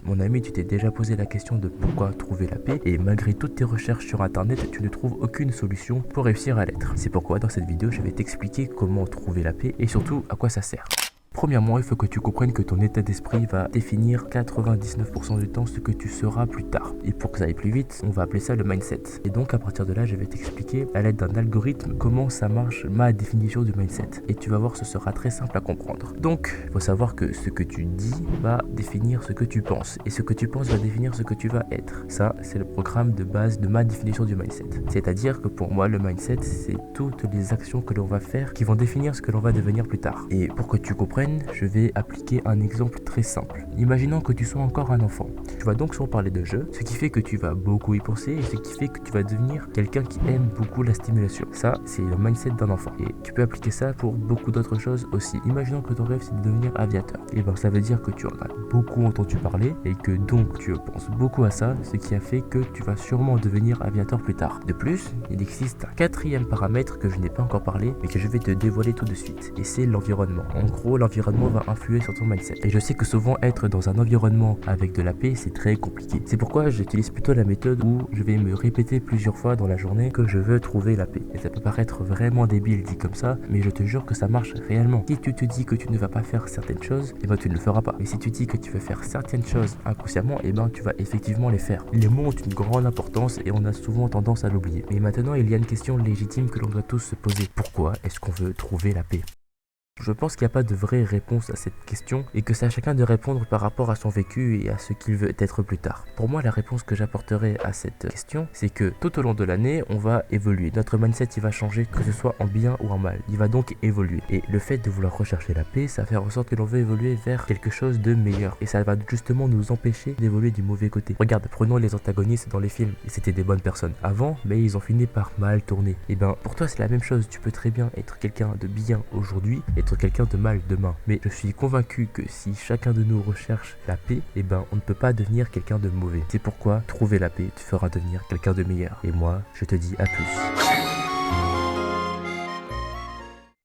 mon ami, tu t'es déjà posé la question de pourquoi trouver la paix et malgré toutes tes recherches sur internet, tu ne trouves aucune solution pour réussir à l'être. C'est pourquoi dans cette vidéo, je vais t'expliquer comment trouver la paix et surtout à quoi ça sert. Premièrement, il faut que tu comprennes que ton état d'esprit va définir 99% du temps ce que tu seras plus tard. Et pour que ça aille plus vite, on va appeler ça le mindset. Et donc à partir de là, je vais t'expliquer à l'aide d'un algorithme comment ça marche ma définition du mindset. Et tu vas voir, ce sera très simple à comprendre. Donc, il faut savoir que ce que tu dis va définir ce que tu penses. Et ce que tu penses va définir ce que tu vas être. Ça, c'est le programme de base de ma définition du mindset. C'est-à-dire que pour moi, le mindset, c'est toutes les actions que l'on va faire qui vont définir ce que l'on va devenir plus tard. Et pour que tu comprennes, je vais appliquer un exemple très simple. Imaginons que tu sois encore un enfant. Tu vas donc souvent parler de jeux, ce qui fait que tu vas beaucoup y penser et ce qui fait que tu vas devenir quelqu'un qui aime beaucoup la stimulation. Ça, c'est le mindset d'un enfant. Et tu peux appliquer ça pour beaucoup d'autres choses aussi. Imaginons que ton rêve, c'est de devenir aviateur. Et bien, ça veut dire que tu en as beaucoup entendu parler et que donc tu penses beaucoup à ça, ce qui a fait que tu vas sûrement devenir aviateur plus tard. De plus, il existe un quatrième paramètre que je n'ai pas encore parlé, mais que je vais te dévoiler tout de suite. Et c'est l'environnement. En gros, l'environnement va influer sur ton mindset. Et je sais que souvent être dans un environnement avec de la paix, c'est très compliqué. C'est pourquoi j'utilise plutôt la méthode où je vais me répéter plusieurs fois dans la journée que je veux trouver la paix. Et ça peut paraître vraiment débile dit comme ça, mais je te jure que ça marche réellement. Si tu te dis que tu ne vas pas faire certaines choses, et ben tu ne le feras pas. Mais si tu dis que tu veux faire certaines choses inconsciemment, et ben tu vas effectivement les faire. Les mots ont une grande importance et on a souvent tendance à l'oublier. Mais maintenant, il y a une question légitime que l'on doit tous se poser. Pourquoi est-ce qu'on veut trouver la paix ? Je pense qu'il n'y a pas de vraie réponse à cette question et que c'est à chacun de répondre par rapport à son vécu et à ce qu'il veut être plus tard. Pour moi, la réponse que j'apporterai à cette question, c'est que tout au long de l'année, on va évoluer. Notre mindset, il va changer, que ce soit en bien ou en mal. Il va donc évoluer. Et le fait de vouloir rechercher la paix, ça fait en sorte que l'on veut évoluer vers quelque chose de meilleur. Et ça va justement nous empêcher d'évoluer du mauvais côté. Regarde, prenons les antagonistes dans les films. Et c'était des bonnes personnes avant, mais ils ont fini par mal tourner. Et ben, pour toi, c'est la même chose. Tu peux très bien être quelqu'un de bien aujourd'hui et quelqu'un de mal demain. Mais je suis convaincu que si chacun de nous recherche la paix, et ben on ne peut pas devenir quelqu'un de mauvais. C'est pourquoi trouver la paix te fera devenir quelqu'un de meilleur. Et moi, je te dis à plus.